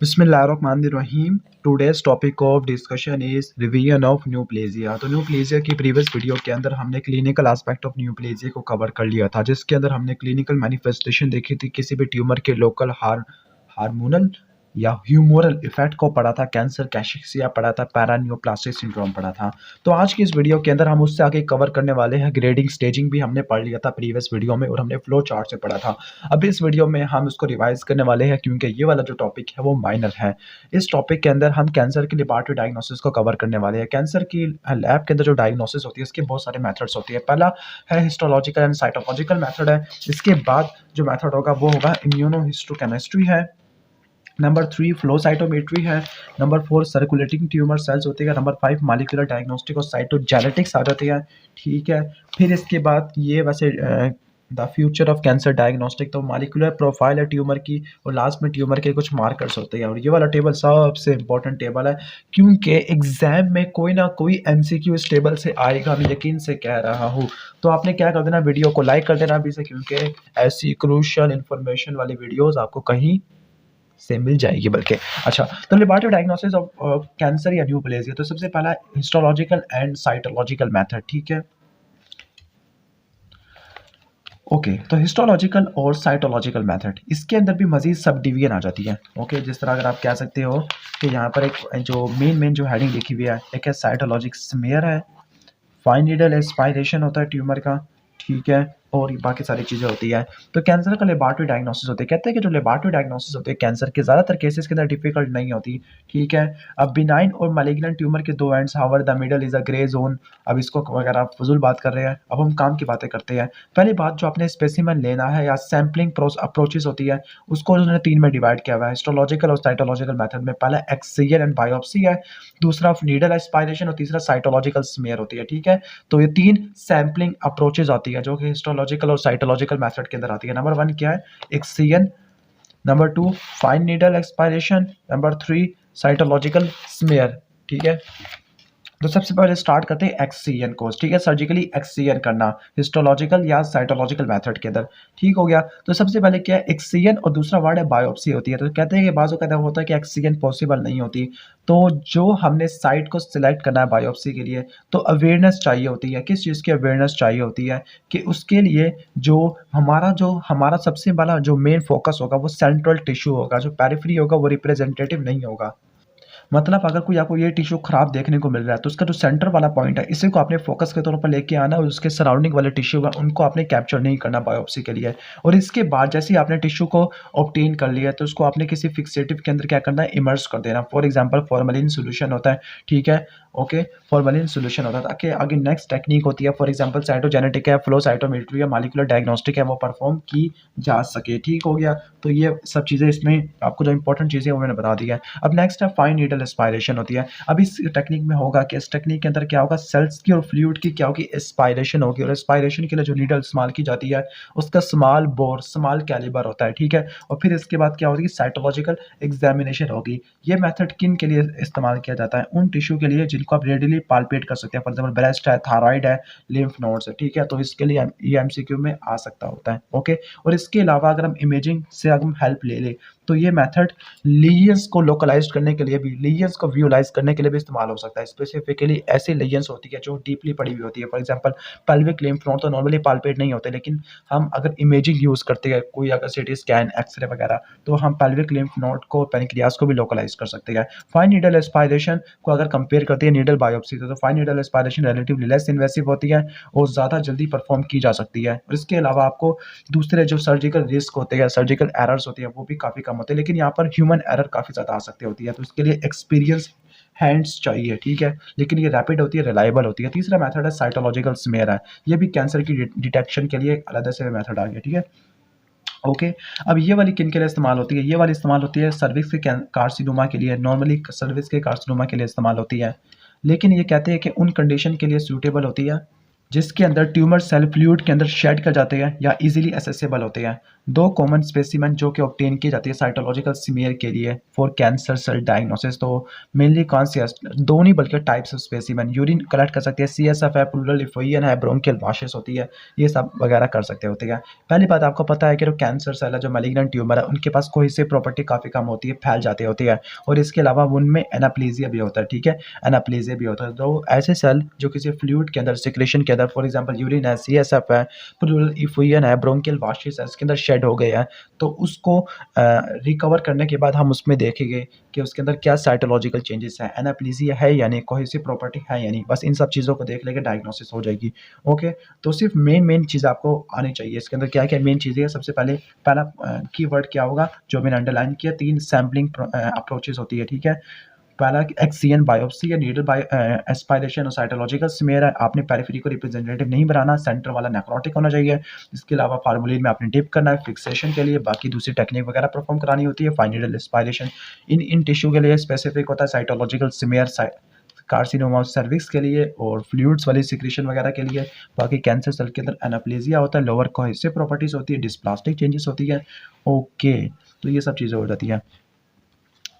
बिस्मिल्लाहिर्रहमानिर्रहीम। Today's topic of discussion is revision of neoplasia. तो neoplasia की प्रीवियस वीडियो के अंदर हमने क्लिनिकल एस्पेक्ट ऑफ न्यूप्लेजिया को कवर कर लिया था, जिसके अंदर हमने क्लिनिकल मैनिफेस्टेशन देखी थी किसी भी ट्यूमर के लोकल हार्मोनल या ह्यूमोरल इफेक्ट को पढ़ा था, कैंसर कैशिक्सिया पढ़ा था, पैरानियोप्लास्टिक सिंड्रोम पढ़ा था। तो आज की इस वीडियो के अंदर हम उससे आगे कवर करने वाले हैं ग्रेडिंग स्टेजिंग भी हमने पढ़ लिया था प्रीवियस वीडियो में, और हमने फ्लो चार्ट से पढ़ा था। अब इस वीडियो में हम इसको रिवाइज करने वाले हैं, क्योंकि ये वाला जो टॉपिक है वो माइनर है। इस टॉपिक के अंदर हम कैंसर की लेबोरेटरी डायग्नोसिस को कवर करने वाले हैं। कैंसर की लैब के अंदर जो डायग्नोसिस होती है इसके बहुत सारे मेथड्स होती है। पहला है हिस्टोलॉजिकल एंड साइटोलॉजिकल मेथड है। इसके बाद जो मेथड होगा वो होगा इम्यूनोहिस्टोकेमिस्ट्री है। नंबर 3 फ्लो साइटोमेट्री है। नंबर 4 सर्कुलेटिंग ट्यूमर सेल्स होती है। नंबर 5 मॉलिक्यूलर डायग्नोस्टिक और साइटोजेनेटिक्स आ जाती है। ठीक है, फिर इसके बाद ये वैसे the future of cancer diagnostic, तो मॉलिक्यूलर प्रोफाइल है ट्यूमर की, और लास्ट में ट्यूमर के कुछ मार्कर्स होते हैं। और ये वाला टेबल सबसे इंपॉर्टेंट टेबल है, क्योंकि एग्जाम में कोई ना कोई एमसीक्यू इस टेबल से आएगा, मैं यकीन से कह रहा हूँ। तो आपने क्या कर देना, वीडियो को लाइक कर देना अभी से, क्योंकि ऐसी क्रूशियल इंफॉर्मेशन वाली वीडियोस आपको कहीं से मिल जाएगी बल्कि। अच्छा, तो लेबोरेटरी डायग्नोसिस ऑफ कैंसर या न्यूप्लेजिया, तो सबसे पहला हिस्टोलॉजिकल एंड साइटोलॉजिकल मेथड। ठीक है, ओके, तो हिस्टोलॉजिकल और साइटोलॉजिकल मेथड, इसके अंदर भी मजीद सब डिवीजन आ जाती है। ओके, जिस तरह अगर आप कह सकते हो कि यहाँ पर एक जो मेन जो हेडिंग लिखी हुई है, एक है साइटोलॉजिक स्मीयर है, फाइन नीडल एस्पायरेशन होता है ट्यूमर का, ठीक है, और बाकी सारी चीज़ें होती है। तो कैंसर का लेबोरेटरी डायग्नोसिस होते हैं, कहते हैं कि जो लेबोरेटरी डायग्नोसिस होते हैं कैंसर के ज़्यादातर केसेस के अंदर डिफिकल्ट नहीं होती। ठीक है, अब बिनाइन और मैलिग्नेंट ट्यूमर के दो ends, hour the middle is a grey zone. अब इसको अगर आप फजूल बात कर रहे हैं, अब हम काम की बातें करते हैं। पहली बात, जो आपने स्पेसिमेन लेना है या सैम्पलिंग अप्रोचेस होती है, उसको उन्होंने 3 में डिवाइड किया हुआ है हिस्टोलॉजिकल और साइटोलॉजिकल मेथड में। पहला एक्सियल एंड बायोप्सी है, दूसरा नीडल एस्पायरेशन और तीसरा साइटोलॉजिकल स्मीयर होती है। ठीक है, तो ये 3 सैम्पलिंग अप्रोचेज आती है जो कि हिस्टोलॉजिकल और साइटोलॉजिकल मेथड के अंदर आती है। नंबर 1 क्या है, excision. Number 2 fine needle expiration. Number 3 cytological smear. ठीक है, तो सबसे पहले स्टार्ट करते हैं एक्ससीएन कोर्स। ठीक है, सर्जिकली एक्ससीएन करना हिस्टोलॉजिकल या साइटोलॉजिकल मेथड के अंदर। ठीक हो गया, तो सबसे पहले क्या है, एक्ससीएन, और दूसरा वर्ड है बायोप्सी होती है। तो कहते हैं कि बाजू कहता होता है कि एक्ससीएन पॉसिबल नहीं होती। तो जो हमने साइट को सिलेक्ट करना है बायोप्सी के लिए, तो अवेयरनेस चाहिए होती है। किस चीज़ की अवेयरनेस चाहिए होती है, कि उसके लिए जो हमारा सबसे बड़ा जो मेन फोकस होगा वो सेंट्रल टिश्यू होगा, जो पेरिफेरी होगा वो रिप्रेजेंटेटिव नहीं होगा। मतलब अगर कोई आपको ये टिश्यू खराब देखने को मिल रहा है, तो उसका जो सेंटर वाला पॉइंट है, इसी को आपने फोकस के तौर पर लेके आना, और उसके सराउंडिंग वाले टिश्यू है उनको आपने कैप्चर नहीं करना बायोप्सी के लिए। और इसके बाद जैसे ही आपने टिश्यू को ऑब्टेन कर लिया, तो उसको आपने किसी फिक्सेटिव के अंदर क्या करना है, इमर्स कर देना। फॉर एग्जाम्पल फॉर्मलिन सोल्यूशन होता है। ठीक है, ओके, फॉर्मलिन सोल्यूशन होता है, ताकि आगे नेक्स्ट टेक्निक होती है, फॉर एग्जाम्पल साइटोजेनेटिक है, फ्लो साइटोमेट्री है, मॉलिक्यूलर डायग्नोस्टिक है, वो परफॉर्म की जा सके। ठीक हो गया, तो ये सब चीज़ें इसमें आपको जो इंपॉर्टेंट चीज़ें वो मैंने बता दी है। अब नेक्स्ट है फाइन नीडल एस्पायरेशन होती है। अब इस टेक्निक में होगा कि इस टेक्निक के अंदर क्या होगा, सेल्स की और फ्लूइड की क्या होगी, एस्पायरेशन होगी, और एस्पायरेशन के लिए जो नीडल इस्तेमाल की जाती है उसका स्मॉल बोर, स्मॉल कैलिबर होता है। ठीक है, और फिर इसके बाद क्या होगी, साइटोलॉजिकल एग्जामिनेशन होगी। ये मेथड किन के लिए इस्तेमाल किया जाता है, उन टिश्यू के लिए जिनको आप रेडिली पाल्पेट कर सकते हैं। फॉर एग्जाम्पल ब्रेस्ट है, थायराइड है, लिम्फ नोड्स है। ठीक है, तो इसके लिए ये एमसीक्यू में आ सकता होता है। ओके, और इसके अलावा अगर हम इमेजिंग से अगर हम हेल्प ले ले, तो ये मेथड लीजन्स को लोकलाइज करने के लिए भी, लीजन्स को विजुलाइज करने के लिए भी इस्तेमाल हो सकता है। स्पेसिफिकली ऐसी लीजन्स होती है जो डीपली पड़ी हुई होती है। For example pelvic lymph node तो नॉर्मली पाल्पेट नहीं होते, लेकिन हम अगर इमेजिंग यूज करते हैं, कोई अगर सिटी स्कैन, एक्सरे वगैरह, तो हम पेल्विक लिम्फ नोड को, पैनक्रियास को भी लोकलाइज कर सकते हैं। फाइन नीडल एस्पायरेशन को अगर कंपेयर करते हैं नीडल बायोप्सी से, तो fine needle aspiration relatively less invasive होती है और ज़्यादा जल्दी परफॉर्म की जा सकती है। और इसके अलावा आपको दूसरे जो सर्जिकल रिस्क होते हैं, सर्जिकल एरर्स होती है, वो भी काफ़ी कम होते हैं, लेकिन यहाँ पर ह्यूमन एरर काफ़ी ज़्यादा आ सकती होती है। तो इसके लिए एक्सपीरियंस हैंड्स चाहिए। ठीक है, लेकिन ये रैपिड होती है, रिलायबल होती है। तीसरा मेथड है साइटोलॉजिकल स्मेयर है, ये भी कैंसर की डिटेक्शन के लिए एक अलग से मेथड आ गया। ठीक है, ओके, अब ये वाली किन के लिए इस्तेमाल होती है, ये वाली इस्तेमाल होती है सर्विक्स के कार्सिनोमा के लिए। नॉर्मली सर्विक्स के कार्सिनोमा के लिए इस्तेमाल होती है, लेकिन ये कहते हैं कि उन कंडीशन के लिए सूटेबल होती है जिसके अंदर ट्यूमर सेल फ्लूइड के अंदर शेड कर जाते हैं या इजीली एसेसेबल होते हैं। 2 कॉमन स्पेसिमेन जो कि ऑब्टेन की जाती है साइटोलॉजिकल स्मीयर के लिए फॉर कैंसर सेल डायग्नोसिस। तो मेनली कौन सी है? 2 नहीं बल्कि types of specimen urine collect कर सकते हैं, सीएसएफ है, प्लूरल इफोइयन है, ब्रोंकियल वाशेस होती है, ये सब वगैरह कर सकते होते हैं। पहली बात आपको पता है कि जो कैंसर सेल है, जो मैलिग्नेंट ट्यूमर है, उनके पास कोहेसिव प्रॉपर्टी काफ़ी कम होती है, फैल जाती होती है और इसके अलावा उनमें एनाप्लेजिया भी होता है, ठीक है? एनाप्लेजिया भी होता है। तो ऐसे सेल जो किसी फ्लूइड के अंदर, सिक्रेशन के अंदर, फॉर एग्जांपल यूरिन है, सीएसएफ है, प्लूरल इफोइयन है, ब्रोंकियल वाशेस है, इसके अंदर शेड हो गए हैं, तो उसको रिकवर करने के बाद हम उसमें देखेंगे कि उसके अंदर क्या साइटोलॉजिकल चेंजेस हैं, एनाप्लेजिया है यानी कोहेसिव प्रॉपर्टी है यानी, बस इन सब चीज़ों को देख लेके डायग्नोसिस हो जाएगी। ओके, तो सिर्फ मेन चीज़ आपको आनी चाहिए इसके अंदर, क्या क्या मेन चीज़ें हैं। सबसे पहले पहला कीवर्ड क्या होगा जो मैंने अंडरलाइन किया, 3 सैम्पलिंग अप्रोचेस होती है, ठीक है? पहला एक्सियन बायोप्सी या नीडल एस्पायरेशन और साइटोलॉजिकल स्मेयर है। आपने पेरिफेरी को रिप्रेजेंटेटिव नहीं बनाना, सेंटर वाला नेक्रोटिक होना चाहिए। इसके अलावा फार्मोलिन में आपने डिप करना है फिक्सेशन के लिए, बाकी दूसरी टेक्निक वगैरह परफॉर्म करानी होती है। Fine needle aspiration in tissue के लिए स्पेसिफिक होता है, साइटोलॉजिकल स्मेयर कार्सिनोमा सर्विक्स के लिए और फ्लूइड्स वाली सिक्रेशन वगैरह के लिए। बाकी कैंसर सेल के अंदर एनाप्लेजिया होता है, लोअर कोहेसिव प्रॉपर्टीज होती है, डिस्प्लास्टिक चेंजेस होती है। ओके, तो ये सब चीज़ें हो जाती हैं।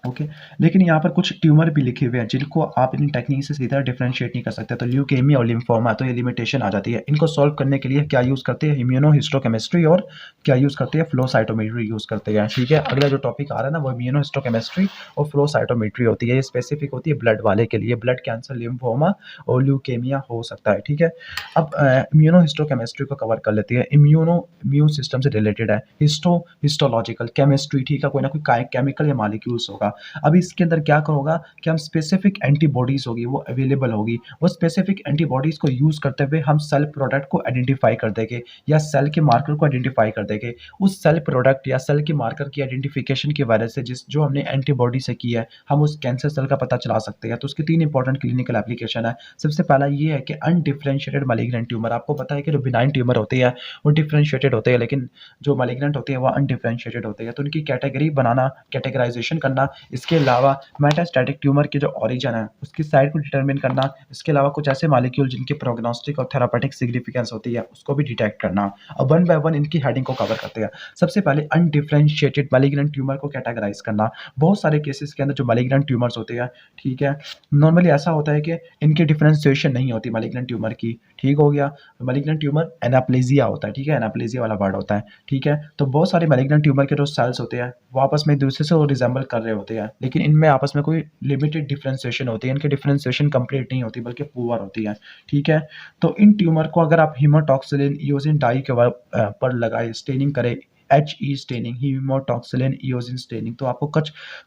ओके, लेकिन यहाँ पर कुछ ट्यूमर भी लिखे हुए हैं जिनको आप इन टेक्निक से सीधा डिफरेंशिएट नहीं कर सकते, तो ल्यूकेमिया और लिम्फोमा, तो ये लिमिटेशन आ जाती है। इनको सॉल्व करने के लिए क्या यूज़ करते हैं? इम्यूनोहिस्टोकेमिस्ट्री और क्या यूज़ करते हैं? फ्लो साइटोमेट्री यूज़ करते हैं, ठीक है? अगला जो टॉपिक आ रहा है ना वो इम्यूनोहिस्टोकेमिस्ट्री और फ्लो साइटोमेट्री होती है। ये स्पेसिफिक होती है ब्लड वाले के लिए, ब्लड कैंसर, लिम्फोमा और ल्यूकेमिया हो सकता है, ठीक है? अब इम्यूनोहिस्टोकेमिस्ट्री को कवर कर लेती है। इम्यून सिस्टम से रिलेटेड है। हिस्टोलॉजिकल केमिस्ट्री, ठीक है? कोई ना कोई केमिकल या मालिक्यूल्स होगा। अब इसके अंदर क्या होगा कि हम स्पेसिफिक एंटीबॉडीज होगी वो अवेलेबल होगी, वो स्पेसिफिक एंटीबॉडीज को यूज करते हुए हम सेल प्रोडक्ट को आइडेंटिफाई कर देंगे या सेल के मार्कर को आइडेंटिफाई कर देंगे। उस सेल प्रोडक्ट या सेल के मार्कर की आइडेंटिफिकेशन की वजह से जिस जो हमने एंटीबॉडी से की है हम उस कैंसर सेल का पता चला सकते हैं। तो उसकी 3 इंपॉर्टेंट क्लिनिकल एप्लीकेशन है। सबसे पहला ये है कि अनडिफरेंशिएटेड मैलिग्नेंट ट्यूमर। आपको पता है कि जो बिनाइन ट्यूमर होते हैं वो डिफरेंशिएटेड होते हैं, लेकिन जो मैलिग्नेंट होते हैं वो अनडिफरेंशिएटेड होते हैं, तो उनकी कैटेगरी बनाना, कैटेगराइजेशन करना, इसके अलावा मेटास्टैटिक ट्यूमर के जो ओरिजिन है उसकी साइट को डिटरमिन करना, इसके अलावा कुछ ऐसे मॉलिक्यूल जिनकी प्रोग्नोस्टिक और थेरापेटिक सिग्निफिकेंस होती है उसको भी डिटेक्ट करना। अब वन बाय वन इनकी हेडिंग को कवर करते हैं। सबसे पहले अनडिफरेंशिएटेड मैलिग्नेंट ट्यूमर को कैटेगराइज करना। बहुत सारे केसेस के अंदर जो मैलिग्नेंट ट्यूमर्स होते हैं, ठीक है, नॉर्मली ऐसा होता है कि इनकी डिफरेंशिएशन नहीं होती मैलिग्नेंट ट्यूमर की, ठीक हो गया? मैलिग्नेंट ट्यूमर एनाप्लेजिया होता है, ठीक है? एनाप्लेजिया वाला वर्ड होता है, ठीक है? तो बहुत सारे मैलिग्नेंट ट्यूमर के जो सेल्स होते हैं वो आपस में एक दूसरे से रिजेंबल कर रहे होते हैं, लेकिन इनमें आपस में कोई लिमिटेड डिफरेंशिएशन होती है, इनकी डिफरेंशिएशन कंप्लीट नहीं होती बल्कि पुअर होती है, ठीक है? तो इन ट्यूमर को अगर आप हीमाटॉक्सिलिन इओसिन डाई के पर लगाए, स्टेनिंग करें, HE staining, haematoxylin eosin staining, तो आपको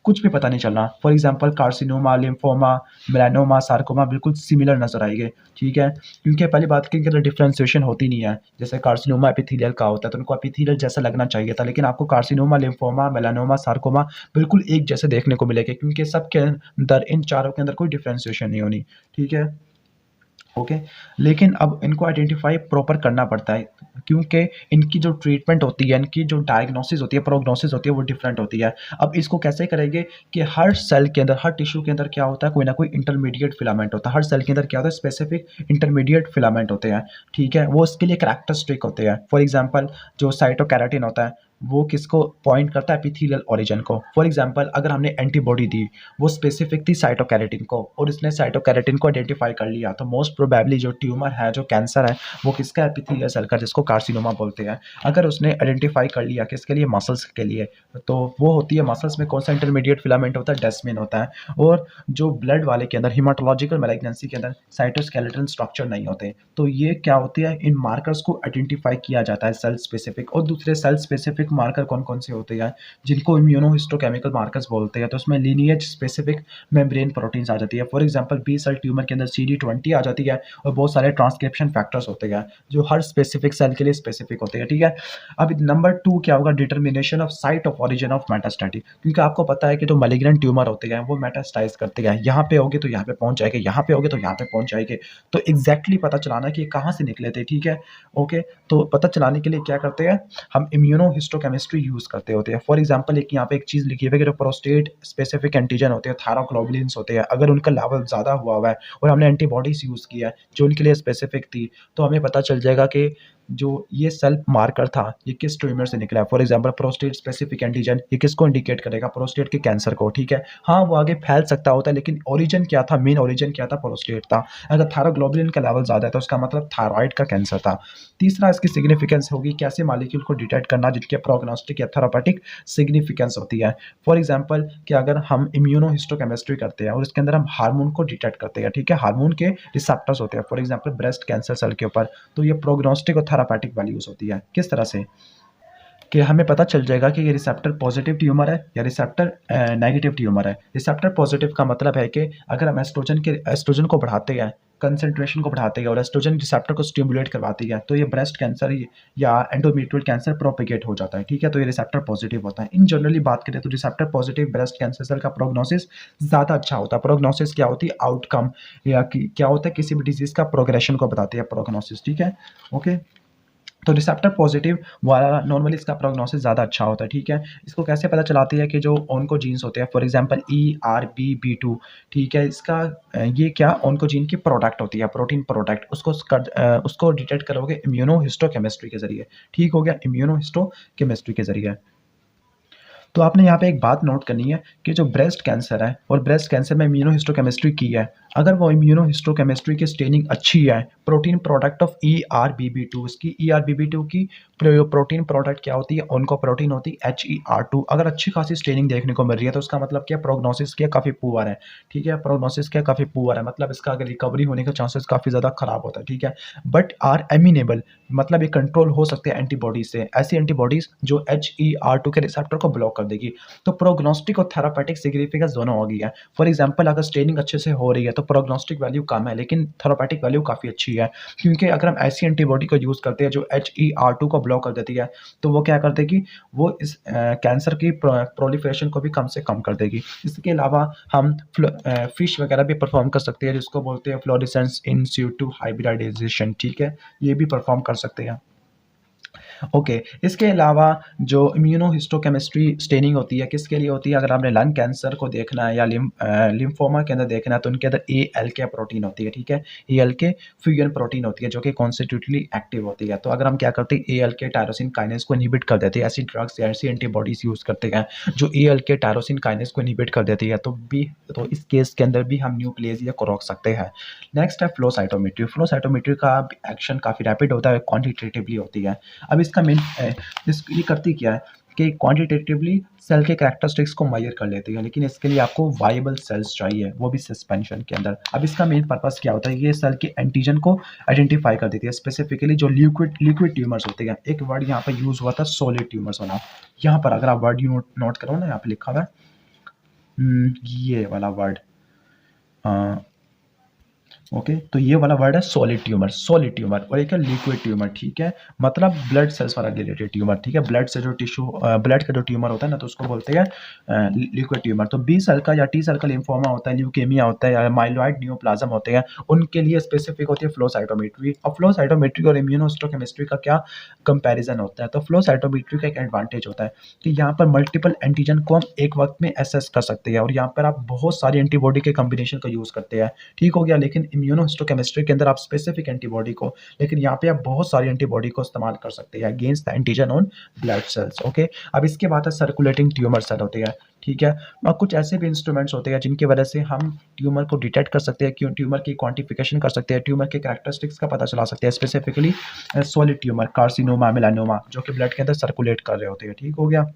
कुछ भी पता नहीं चलना। For example carcinoma, lymphoma, melanoma, sarcoma बिल्कुल सिमिलर नजर आएंगे, ठीक है? क्योंकि पहली बात कि इनके अंदर डिफरेंशिएशन होती नहीं है। जैसे कार्सिनोमा एपिथेलियल का होता है तो उनको एपिथेलियल जैसा लगना चाहिए था, लेकिन आपको कार्सिनोमा, लिम्फोमा, मेलानोमा, सार्कोमा बिल्कुल एक जैसे देखने को मिलेगा, क्योंकि सबके अंदर, इन चारों के अंदर कोई डिफरेंशिएशन नहीं होनी, ठीक है? ओके, लेकिन अब इनको आइडेंटिफाई प्रॉपर करना पड़ता है, क्योंकि इनकी जो ट्रीटमेंट होती है, इनकी जो डायग्नोसिस होती है, प्रोग्नोसिस होती है, वो डिफरेंट होती है। अब इसको कैसे करेंगे कि हर सेल के अंदर, हर टिश्यू के अंदर क्या होता है, कोई ना कोई इंटरमीडिएट फिलामेंट होता है। हर सेल के अंदर क्या होता है, स्पेसिफिक इंटरमीडिएट फिलामेंट होते हैं, ठीक है? वो इसके लिए कैरेक्टरिस्टिक होते हैं। फॉर एग्जाम्पल जो साइटोकैराटिन होता है वो किसको पॉइंट करता है? एपिथेलियल ओरिजिन को। फॉर एग्जांपल अगर हमने एंटीबॉडी दी, वो स्पेसिफिक थी साइटोकैराटिन को और इसने साइटोकैराटिन को आइडेंटिफाई कर लिया, तो मोस्ट प्रोबेबली जो ट्यूमर है, जो कैंसर है, वो किसका? एपिथेलियल सेल का, जिसको कार्सिनोमा बोलते हैं। अगर उसने आइडेंटिफाई कर लिया किसके लिए? मसल्स के लिए, तो वो होती है मसल्स में कौन सा इंटरमीडिएट फिलामेंट होता है? डेस्मिन होता है। और जो ब्लड वाले के अंदर, हिमाटोलॉजिकल मैलिग्नेंसी के अंदर साइटोस्केलेटल स्ट्रक्चर नहीं होते, तो ये क्या होती है? इन मार्कर्स को आइडेंटिफाई किया जाता है सेल स्पेसिफिक। और दूसरे सेल स्पेसिफिक मार्कर कौन कौन से होते हैं जिनको इम्यूनोहिस्टोकेमिकल मार्कर्स बोलते हैं? तो उसमें लीनिएज स्पेसिफिक मेम्ब्रेन प्रोटीन्स आ जाती है। For example B cell tumour के अंदर CD20 आ जाती है और बहुत सारे ट्रांसक्रिप्शन फैक्टर्स होते हैं जो हर स्पेसिफिक सेल के लिए स्पेसिफिक होते हैं, ठीक है? अब नंबर 2 क्या होगा? Determination of site of origin of metastatic, क्योंकि आपको पता है कि जो मैलिग्नेंट ट्यूमर होते हैं वो मेटास्टाइज करते हैं, यहाँ पे होगे तो यहाँ पे पहुंच जाएंगे, यहाँ पे होगे तो यहाँ पे पहुंच जाएंगे, तो एग्जैक्टली पता चलाना कि कहाँ से निकले थे, ठीक है? ओके, तो पता चलाने के लिए क्या करते हैं हम? इम्यूनोहिस्टोकेमिस्ट्री यूज करते होते हैं। फॉर एग्जांपल एक यहाँ पे एक चीज लिखी हुई है कि जो प्रोस्टेट स्पेसिफिक एंटीजन होते हैं, थायरोग्लोबुलिन्स होते हैं, अगर उनका लेवल ज्यादा हुआ है और हमने एंटीबॉडीज यूज किया है जो उनके लिए स्पेसिफिक थी, तो हमें पता चल जाएगा कि जो ये सेल मार्कर था ये किस ट्यूमर से निकला है। For example prostate specific antigen ये किसको इंडिकेट करेगा, प्रोस्टेट के कैंसर को, ठीक है। हाँ वो आगे फैल सकता होता है लेकिन ओरिजिन क्या था, मेन ओरिजिन क्या था, प्रोस्टेट था। अगर थायरोग्लोबुलिन का लेवल ज़्यादा है तो उसका मतलब थायराइड का कैंसर था। तीसरा इसकी सिग्निफिकेंस होगी कैसे मॉलिक्यूल को डिटेक्ट करना जिनके प्रोग्नोस्टिक या थेरापेटिक सिग्निफिकेंस होती है। फॉर एग्जांपल कि अगर हम इम्यूनोहिस्टोकेमिस्ट्री करते हैं और इसके अंदर हम हार्मोन को डिटेक्ट करते हैं, ठीक है, हार्मोन के रिसेप्टर्स होते हैं for example breast cancer cell के ऊपर, तो ये प्रोग्नोस्टिक और थेरापेटिक वैल्यूज होती है। किस तरह से कि हमें पता चल जाएगा कि ये रिसेप्टर पॉजिटिव ट्यूमर है या रिसेप्टर नेगेटिव ट्यूमर है। रिसेप्टर पॉजिटिव का मतलब है कि अगर हम एस्ट्रोजन को बढ़ाते हैं, कंसंट्रेशन को बढ़ाते हैं और एस्ट्रोजन रिसेप्टर को स्टिमुलेट करवाती है तो ये ब्रेस्ट कैंसर या एंडोमेट्रियल कैंसर प्रोपेगेट हो जाता है, ठीक है। तो ये रिसेप्टर पॉजिटिव होता है। इन जनरली बात करें तो receptor positive breast cancer cell का प्रोग्नोसिस ज़्यादा अच्छा होता है। प्रोग्नोसिस क्या होती है, आउटकम या क्या होता है, किसी भी डिजीज़ का प्रोग्रेशन को बताती है प्रोग्नोसिस, ठीक है, ओके। तो रिसेप्टर पॉजिटिव वाला नॉर्मली इसका प्रोग्नोसिस ज़्यादा अच्छा होता है, ठीक है। इसको कैसे पता चलाती है कि जो ऑन्कोजीन्स होते हैं फॉर एग्जांपल ERBB2, ठीक है, इसका ये क्या ऑन्कोजीन की प्रोडक्ट होती है, प्रोटीन प्रोडक्ट, उसको डिटेक्ट करोगे इम्यूनोहिस्टोकेमिस्ट्री के ज़रिए, ठीक हो गया, इम्यूनोहिस्टोकेमिस्ट्री के ज़रिए। तो आपने यहाँ पे एक बात नोट करनी है कि जो ब्रेस्ट कैंसर है और ब्रेस्ट कैंसर में इम्यूनोहिस्टोकेमिस्ट्री की है, अगर वो इम्यूनोहिस्टोकेमिस्ट्री की स्टेनिंग अच्छी है, प्रोटीन प्रोडक्ट ऑफ ERBB2, इसकी ERBB2 की प्रोटीन प्रोडक्ट क्या होती है, ऑन्कोप्रोटीन होती है HER2, अगर अच्छी खासी स्टेनिंग देखने को मिल रही है तो उसका मतलब क्या, प्रोग्नोसिस क्या काफ़ी पुअर है, ठीक है, प्रोग्नोसिस क्या काफ़ी पुअर है, मतलब इसका अगर रिकवरी होने के चांसेस काफ़ी ज़्यादा खराब होता है, ठीक है। बट आर एमिनेबल, मतलब ये कंट्रोल हो सकते हैं एंटीबॉडीज से, ऐसी एंटीबॉडीज जो HER2 के रिसेप्टर को ब्लॉक कर देगी। तो प्रोग्नोस्टिक और थेरापेटिक सिग्निफिकेंस दोनों होगी है। फॉर एग्जांपल अगर स्टेनिंग अच्छे से हो रही है तो प्रोग्नोस्टिक वैल्यू कम है लेकिन थेरापेटिक वैल्यू काफ़ी अच्छी है, क्योंकि अगर हम ऐसी एंटीबॉडी को यूज़ करते हैं जो HER2 को ब्लॉक कर देती है तो वो क्या कर देगी, वो इस कैंसर की प्रोलिफरेशन को भी कम से कम कर देगी। इसके अलावा हम फिश वगैरह भी परफॉर्म कर सकते हैं जिसको बोलते हैं फ्लोरेसेंस इन सिटू हाइब्रिडाइजेशन, ठीक है, ये भी परफॉर्म कर सकते हैं। ओके, इसके अलावा जो इम्यूनोहिस्टोकेमिस्ट्री स्टेनिंग होती है किसके लिए होती है, अगर आपने लंग कैंसर को देखना है या लिम्फोमा के अंदर देखना है तो उनके अंदर ALK प्रोटीन होती है, ठीक है, ALK फ्यूजन प्रोटीन होती है जो कि कॉन्स्टिट्यूटिवली एक्टिव होती है। तो अगर हम क्या करते हैं, ALK टायरोसिन काइनेज को इनहिबिट कर देते हैं, ऐसी ड्रग्स या ऐसी एंटीबॉडीज यूज़ करते हैं जो ALK टायरोसिन काइनेज को इनहिबिट कर देती है, तो इस केस के अंदर भी हम न्यूक्लियस को रोक सकते हैं। नेक्स्ट है फ्लो साइटोमेट्री। फ्लो साइटोमेट्री का एक्शन काफ़ी रैपिड होता है, क्वान्टिटेटिवली होती है। अब इसका मेन ये करती क्या है कि क्वांटिटेटिवली सेल के कैरेक्टरिस्टिक्स को मेजर कर लेती है, लेकिन इसके लिए आपको वायबल सेल्स चाहिए, वो भी सस्पेंशन के अंदर। अब इसका मेन पर्पस क्या होता है, ये सेल के एंटीजन को आइडेंटिफाई कर देती है, स्पेसिफिकली जो लिक्विड ट्यूमर्स होते हैं। एक वर्ड यहाँ पर यूज हुआ था सॉलिड ट्यूमर्स वाला, यहाँ पर अगर आप वर्ड नोट करो ना, यहाँ पे लिखा हुआ है ये वाला वर्ड, ओके, तो ये वाला वर्ड है सॉलिड ट्यूमर और एक है लिक्विड ट्यूमर, ठीक है, मतलब ब्लड सेल्स वाला रिलेटेड ट्यूमर, ठीक है, ब्लड से जो टिश्यू ब्लड का जो ट्यूमर होता है ना तो उसको बोलते हैं लिक्विड ट्यूमर। तो बी सेल का या टी सेल का लिम्फोमा होता है, ल्यूकेमिया होता है या माइलॉइड न्यूप्लाज्म होते हैं, उनके लिए स्पेसिफिक होती है फ्लो साइटोमेट्री। और फ्लो साइटोमेट्री और इम्यूनोहिस्टोकेमिस्ट्री का क्या कंपैरिजन होता है, तो फ्लो साइटोमेट्री का एक एडवांटेज होता है कि यहाँ पर मल्टीपल एंटीजन को हम एक वक्त में एसेस कर सकते हैं और यहाँ पर आप बहुत सारी एंटीबॉडी के कॉम्बिनेशन का यूज़ करते हैं, ठीक हो गया। लेकिन इम्यूनोहिस्टोकेमिस्ट्री के अंदर आप स्पेसिफिक एंटीबॉडी को, लेकिन यहाँ पे आप बहुत सारी एंटीबॉडी को इस्तेमाल कर सकते हैं against the antigen on blood cells, okay. अब इसके बाद है सर्कुलेटिंग ट्यूमर सेल होते हैं, ठीक है, और कुछ ऐसे भी इंस्ट्रूमेंट्स होते हैं जिनकी वजह से हम ट्यूमर को डिटेक्ट कर सकते हैं, ट्यूमर की क्वांटिफिकेशन कर सकते हैं, ट्यूमर के कैरेक्टरिस्टिक्स का पता चला सकते हैं, specifically solid tumour, carcinoma, melanoma, जो कि ब्लड के अंदर सर्कुलेट कर रहे होते हैं, ठीक हो गया।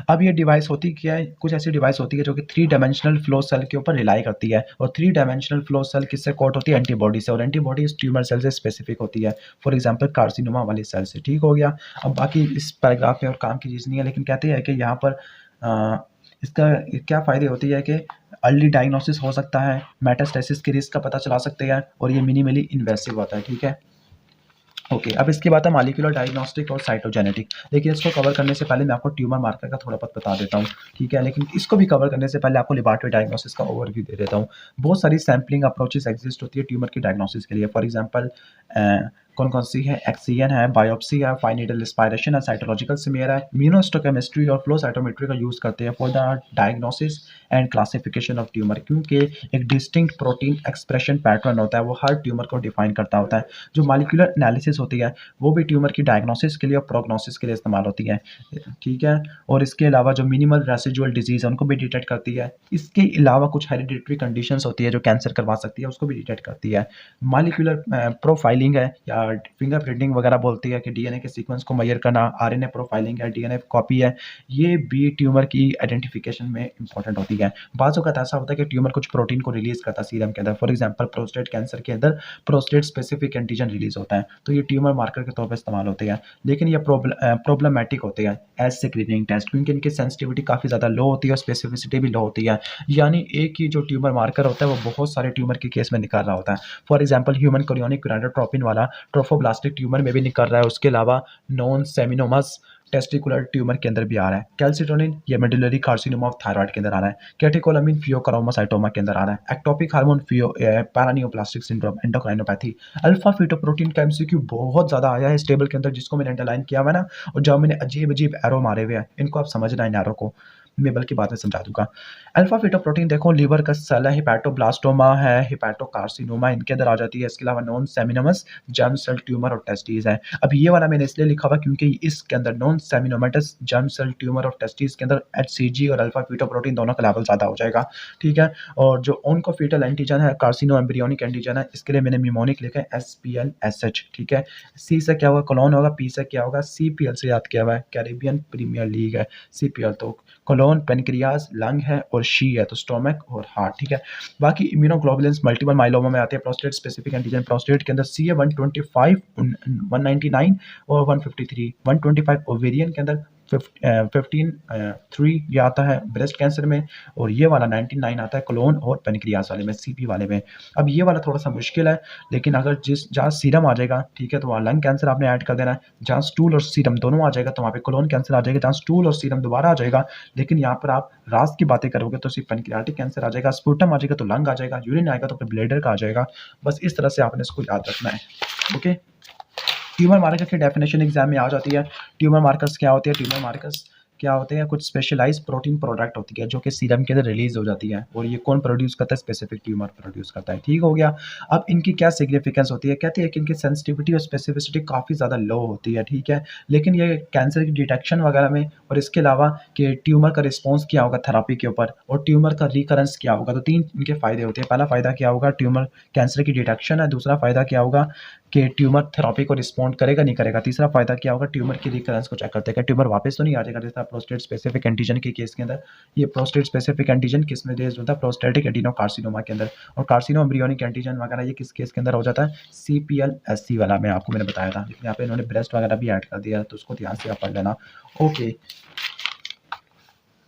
अब ये डिवाइस होती क्या है, कुछ ऐसी डिवाइस होती है जो कि 3 डायमेंशनल फ्लो सेल के ऊपर रिलाई करती है, और 3 डायमेंशनल फ्लो सेल किससे कोट होती है, एंटीबॉडी से, और एंटीबॉडी इस ट्यूमर सेल से स्पेसिफिक होती है, फॉर एग्जांपल कार्सिनोमा वाली सेल से, ठीक हो गया। अब बाकी इस पैराग्राफ में और काम की चीज़ नहीं है, लेकिन कहते हैं कि यहाँ पर इसका क्या फ़ायदे होती है कि अर्ली डायग्नोसिस हो सकता है, मेटास्टेसिस के रिस्क का पता चला सकते हैं, और ये मिनिमली इन्वेसिव होता है, ठीक है। ओके, अब इसके बाद है मॉलिक्यूलर डायग्नोस्टिक और साइटोजेनेटिक। देखिए, इसको कवर करने से पहले मैं आपको ट्यूमर मार्कर का थोड़ा बहुत बता देता हूँ, ठीक है, लेकिन इसको भी कवर करने से पहले आपको लेबोरेटरी डायग्नोसिस का ओवरव्यू दे देता हूँ। बहुत सारी सैम्पलिंग अप्रोचेस एग्जिस्ट होती है ट्यूमर की डायग्नोसिस के लिए, फॉर एग्जांपल कौन कौन सी है, एक्सियन है, बायोप्सी है, फाइन नीडल एस्पायरेशन है, साइटोलॉजिकल स्मीयर है, इम्यूनोहिस्टोकेमिस्ट्री और फ्लो साइटोमेट्री का यूज़ करते हैं for the diagnosis and classification of tumour, क्योंकि एक डिस्टिंक्ट प्रोटीन एक्सप्रेशन पैटर्न होता है, वो हर ट्यूमर को डिफाइन करता होता है। जो मॉलिक्यूलर एनालिसिस होती है वो भी ट्यूमर की डायग्नोसिस के लिए और प्रोग्नोसिस के लिए इस्तेमाल होती है, ठीक है। और इसके अलावा जो मिनिमल रेसिजुअल डिजीज़ है उनको भी डिटेक्ट करती है। इसके अलावा कुछ हेरिडिटरी कंडीशंस होती है जो कैंसर करवा सकती है, उसको भी डिटेक्ट करती है। मॉलिक्यूलर प्रोफाइलिंग है या फिंगरप्रिंटिंग वगैरह बोलती है कि डीएनए के सीक्वेंस को मेजर करना, आरएनए प्रोफाइलिंग है, डीएनए कॉपी है, ये भी ट्यूमर की आइडेंटिफिकेशन में इंपॉर्टेंट होती है। बाज़ औक़ात ऐसा होता है कि ट्यूमर कुछ प्रोटीन को रिलीज़ करता है सीरम के अंदर, फॉर एग्जांपल प्रोस्टेट कैंसर के अंदर प्रोस्टेट स्पेसिफिक एंटीजन रिलीज़ होता है, तो ये ट्यूमर मार्कर के तौर पे इस्तेमाल होते हैं। लेकिन ये प्रॉब्लमैटिक होते हैं एज स्क्रीनिंग टेस्ट, क्योंकि इनकी सेंसिटिविटी काफ़ी ज़्यादा लो होती है और स्पेसिफिसिटी भी लो होती है। यानी एक ही जो ट्यूमर मार्कर होता है वो बहुत सारे ट्यूमर के केस में निकल रहा होता है। For example human chorionic gonadotropin वाला ट्रोफोब्लास्टिक ट्यूमर में भी निकल रहा है, उसके अलावा नॉन सेमिनोमस टेस्टिकुलर ट्यूमर के अंदर भी आ रहा है। कैल्सिटोनिन ये मेडुलरी कार्सिनोमा ऑफ थायराइड के अंदर आ रहा है। कैटेकोलामिन फियोक्रोमोसाइटोमा के अंदर आ रहा है। Ectopic hormone paraneoplastic syndrome, एंडोक्राइनोपैथी। Alpha fetoprotein का एमसीक्यू बहुत ज़्यादा आया है इस टेबल के अंदर, जिसको मैंने अंडरलाइन किया हुआ है ना, और जब मैंने अजीब-अजीब एरो मारे हुए हैं, इनको आप समझना इन एरो को, मैं बल्कि बाद में समझा दूँगा। अल्फा फीटोप्रोटीन देखो लीवर का सेल है, हेपेटोब्लास्टोमा है, हेपेटोकार्सिनोमा इनके अंदर आ जाती है। इसके अलावा नॉन सेमिनोमस जर्म सेल ट्यूमर और टेस्टिस है। अब ये वाला मैंने इसलिए लिखा हुआ क्योंकि इसके अंदर non seminomatous germ cell tumour और टेस्टिस के अंदर एचसीजी और अल्फा फीटोप्रोटीन दोनों का लेवल ज़्यादा हो जाएगा, ठीक है। और जो ओन्कोफीटल एंटीजन है, कार्सिनो एम्ब्रियोनिक एंटीजन है, इसके लिए मैंने निमोनिक लिखा है SPLSH, ठीक है। सी से क्या होगा, कोलोन होगा, पी से क्या होगा, CPL से याद किया हुआ है, कैरिबियन प्रीमियर लीग है CPL, तो कोलोन पेनक्रियाज लंग है और शी है तो स्टोमक और हार्ट, ठीक है। बाकी इम्यूनोग्लोबुलिन्स मल्टीपल माइलोमा में आते हैं। प्रोस्टेट स्पेसिफिक एंटीजन प्रोस्टेट के अंदर CA 125 199 और 153 125 ओवेरियन के अंदर 15 3 ये आता है ब्रेस्ट कैंसर में, और ये वाला 99 आता है कोलोन और पेनक्रियाज वाले में, CP वाले में। अब ये वाला थोड़ा सा मुश्किल है, लेकिन अगर जहाँ सीरम आ जाएगा, ठीक है, तो वहाँ लंग कैंसर आपने ऐड कर देना है। जहाँ स्टूल और सीरम दोनों आ जाएगा तो वहाँ पे कोलोन कैंसर आ जाएगा। जहाँ स्टूल और सीरम दोबारा आ जाएगा, लेकिन यहाँ पर आप रास की बातें करोगे तो सिर्फ पेनक्रियाटिक कैंसर आ जाएगा, स्पूटम आ जाएगा तो लंग आ जाएगा, यूरिन आएगा तो फिर ब्लैडर का आ जाएगा। बस इस तरह से आपने इसको याद रखना है, ओके। ट्यूमर मार्कर की डेफिनेशन एग्जाम में आ जाती है। ट्यूमर मार्कर्स क्या होते हैं, ट्यूमर मार्कर्स क्या होते हैं, कुछ स्पेशलाइज्ड प्रोटीन प्रोडक्ट होती है जो कि सीरम के अंदर रिलीज हो जाती है, और ये कौन प्रोड्यूस करता है, स्पेसिफिक ट्यूमर प्रोड्यूस करता है, ठीक हो गया। अब इनकी क्या सिग्निफिकेंस होती है, कहते हैं कि इनकी सेंसिटिविटी और स्पेसिफिसिटी काफ़ी ज़्यादा लो होती है, ठीक है। लेकिन ये कैंसर की डिटेक्शन वगैरह में, और इसके अलावा कि ट्यूमर का रिस्पॉन्स क्या होगा थेरापी के ऊपर, और ट्यूमर का रिकरेंस क्या होगा, तो 3 इनके फ़ायदे होते हैं। पहला फ़ायदा क्या होगा, ट्यूमर कैंसर की डिटेक्शन है। दूसरा फ़ायदा क्या होगा कि ट्यूमर थेरापी को रिस्पॉन्ड करेगा नहीं करेगा। तीसरा फ़ायदा क्या होगा, ट्यूमर की रिकरेंस को चेक करते हैं कि ट्यूमर वापस तो नहीं आ जाएगा। जैसा प्रोस्टेट स्पेसिफिक एंटीजन के केस के अंदर, ये प्रोस्टेट स्पेसिफिक एंटीजन किस में रेज़ होता है, प्रोस्टेटिक एडिनोकार्सिनोमा के अंदर, और कार्सिनो एम्ब्रियोनिक एंटीजन वगैरह ये किस केस के अंदर हो जाता है, CPLSC वाला में आपको मैंने बताया था, लेकिन यहाँ पे इन्होंने ब्रेस्ट वगैरह भी ऐड कर दिया, तो उसको ध्यान से आप पढ़ लेना, ओके।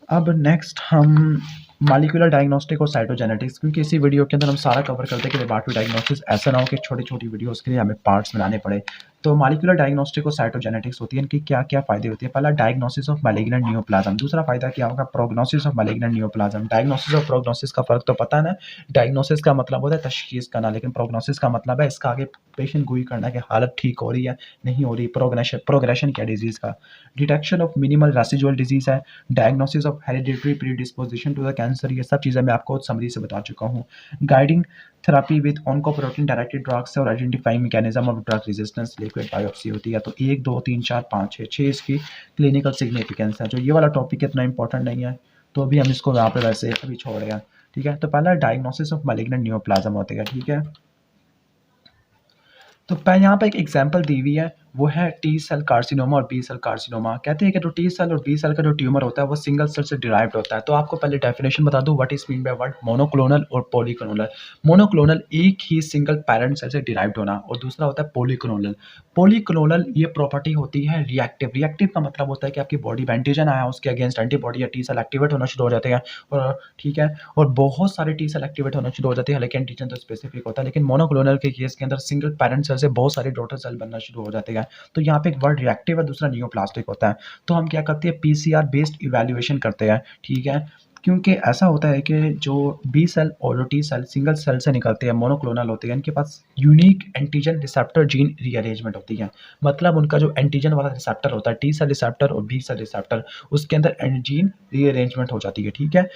अब नेक्स्ट हम मॉलिक्यूलर डायग्नोस्टिक और साइटोजेनेटिक्स, क्योंकि इसी वीडियो के अंदर हम सारा कवर करते हैं कि लेबॉरेटरी डायग्नोस्टिक्स ऐसा ना हो कि छोटी-छोटी वीडियोज़ के लिए हमें पार्ट्स बनाने पड़े। तो मॉलिक्यूलर डायग्नोस्टिक और साइटोजेनेटिक्स होती है, इनकी क्या-क्या फ़ायदे होते हैं। पहला डायग्नोसिस ऑफ मैलिग्नेंट नियोप्लाज़्म, दूसरा फ़ायदा क्या होगा, प्रोग्नोसिस ऑफ मैलिग्नेंट नियोप्लाज़्म। डायग्नोसिस और प्रोग्नोसिस का फ़र्क तो पता है ना, डायग्नोसिस का मतलब होता है तशख़ीस करना, लेकिन प्रोग्नोसिस का मतलब है इसका आगे पेशेंट गोई करना कि हालत ठीक हो रही है, नहीं हो रही, प्रोग्रेशन क्या डिज़ीज़ का। Detection of minimal residual disease है, diagnosis of hereditary predisposition to the cancer, ये सब चीज़ें मैं आपको समरी से बता चुका हूँ। Guiding therapy with oncoprotein directed drugs और identifying mechanism of drug resistance, liquid biopsy होती है। तो 1 2 3 4 5 6 इसकी क्लिनिकल सिग्निफिकेंस है। जो ये वाला टॉपिक इतना इंपॉर्टेंट नहीं है, तो अभी हम इसको यहाँ पे वैसे अभी छोड़ रहे हैं, ठीक है। तो पहला डायग्नोसिस ऑफ मैलिग्नेंट नियोप्लाज़्म होती है, ठीक है। तो यहाँ पे एक एग्जांपल दी हुई है, वो है टी सेल कार्सिनोमा और बी सेल कार्सिनोमा। कहते हैं कि जो टी सेल और बी सेल का जो ट्यूमर होता है वो सिंगल सेल से डिराइव्ड होता है। तो आपको पहले डेफिनेशन बता दूं, what is mean by what, monoclonal और पॉलीक्लोनल। मोनोक्लोनल एक ही सिंगल पैरेंट सेल से डिराइव्ड होना, और दूसरा होता है पॉलीक्लोनल। पॉलीक्लोनल ये प्रॉपर्टी होती है रिएक्टिव। रिएक्टिव का मतलब होता है कि आपकी बॉडी में एंटीजन आया, उसके अगेंस्ट एंटीबॉडी या टी सेल एक्टिवेट होना शुरू हो जाते हैं, और ठीक है, और बहुत सारे टी सेल एक्टिवेट होना शुरू हो जाते हैं, हालांकि एंटीजन तो स्पेसिफिक होता है। लेकिन मोनोक्लोनल के केस के अंदर सिंगल पैरेंट सेल से बहुत सारे डॉटर सेल बनना शुरू हो जाते हैं। तो यहाँ पे एक वर्ड रिएक्टिव है, दूसरा नियोप्लास्टिक होता है। तो हम क्या करते हैं, PCR बेस्ड इवैल्यूएशन करते हैं, ठीक है। क्योंकि ऐसा होता है कि जो बी सेल और जो टी सेल सिंगल सेल से निकलते हैं, मोनोक्लोनल होते हैं, इनके पास unique antigen receptor gene rearrangement होती है। मतलब उनका जो एंटीजन वाला रिसेप्टर होता है, टी सेल रिसेप्टर और बी सेल रिसेप्टर, उसके अंदर जीन रीअरेंजमेंट हो जाती है, ठीक है।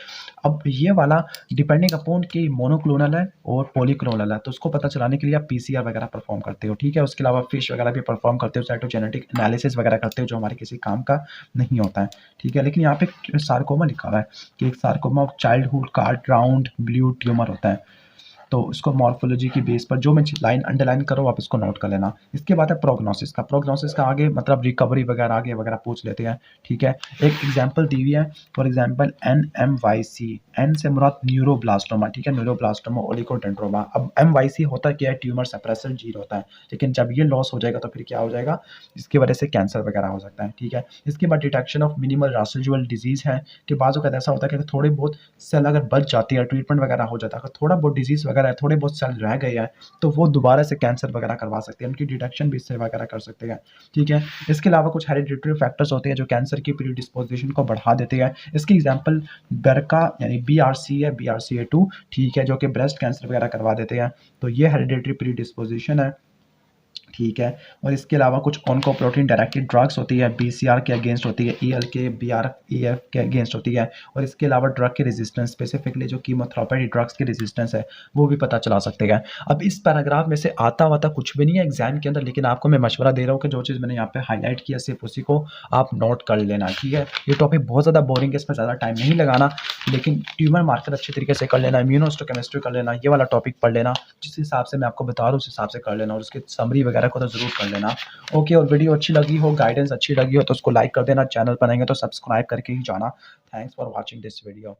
अब ये वाला डिपेंडिंग अपॉन कि मोनोक्लोनल है और पॉलीक्लोनल है, तो उसको पता चलाने के लिए आप पीसीआर वगैरह परफॉर्म करते हो, ठीक है। उसके अलावा फिश वगैरह भी परफॉर्म करते हो, साइटोजेनेटिक एनालिसिस वगैरह करते हो, जो हमारे किसी काम का नहीं होता है, ठीक है। लेकिन यहाँ पे सार्कोमा लिखा हुआ है कि एक sarcoma childhood card round blue tumour होता है। तो इसको मॉर्फोलॉजी की बेस पर जो मैं लाइन अंडरलाइन करो आप इसको नोट कर लेना। इसके बाद है प्रोग्नोसिस का आगे मतलब रिकवरी वगैरह आगे वगैरह पूछ लेते हैं, ठीक है। एक एग्जांपल दी हुई है, फॉर एग्जांपल NMYC, एन से मुराद न्यूरोब्लास्टोमा, ठीक है, न्यूरोब्लास्टोमा ओलिगोडेंड्रोमा। अब MYC होता क्या है, ट्यूमर सप्रेसर जीन होता है, लेकिन जब ये लॉस हो जाएगा तो फिर क्या हो जाएगा, इसकी वजह से कैंसर वगैरह हो सकता है, ठीक है। इसके बाद detection of minimal residual disease है कि बाज़ वक़्त ऐसा होता है कि थोड़े बहुत सेल अगर बच जाती है, ट्रीटमेंट वगैरह हो जाता है, अगर थोड़ा बहुत डिजीज़ वगैरह है, थोड़े बहुत सेल रह गए हैं, तो वो दोबारा से कैंसर वगैरह करवा सकते हैं, उनकी डिटेक्शन भी इससे वगैरह कर सकते हैं, ठीक है। इसके अलावा कुछ हेरिडिटरी फैक्टर्स होते हैं जो कैंसर की प्रीडिस्पोजिशन को बढ़ा देते हैं। इसकी एग्जांपल BRCA यानी BRC है, BRCA2, ठीक है, जो कि ब्रेस्ट कैंसर वगैरह करवा देते हैं, तो ये हेरिडिटरी प्रीडिस्पोजिशन है, ठीक है। और इसके अलावा कुछ ऑन्कोप्रोटीन डायरेक्टेड ड्रग्स होती है, BCR के अगेंस्ट होती है, EL के BREF के अगेंस्ट होती है। और इसके अलावा ड्रग के रेजिस्टेंस, स्पेसिफिकली जो कीमोथेरेपी ड्रग्स के रेजिस्टेंस है, वो भी पता चला सकते हैं। अब इस पैराग्राफ में से आता वाता कुछ भी नहीं है एग्जाम के अंदर, लेकिन आपको मैं मशवरा दे रहा हूँ कि जो चीज़ मैंने यहाँ पे हाईलाइट किया सिर्फ उसी को आप नोट कर लेना, ठीक है। ये टॉपिक बहुत ज़्यादा बोरिंग है, इसमें ज़्यादा टाइम नहीं लगाना, लेकिन ट्यूमर मार्कर अच्छे तरीके से कर लेना, इम्यूनोहिस्टोकेमिस्ट्री कर लेना, ये वाला टॉपिक पढ़ लेना, जिस हिसाब से मैं आपको बता रहा हूँ उस हिसाब से कर लेना, और उसकी समरी वगैरह को तो ज़रूर कर लेना। ओके, और वीडियो अच्छी लगी हो, गाइडेंस अच्छी लगी हो तो उसको लाइक कर देना, चैनल पर आएंगे तो सब्सक्राइब करके ही जाना। Thanks for watching this video.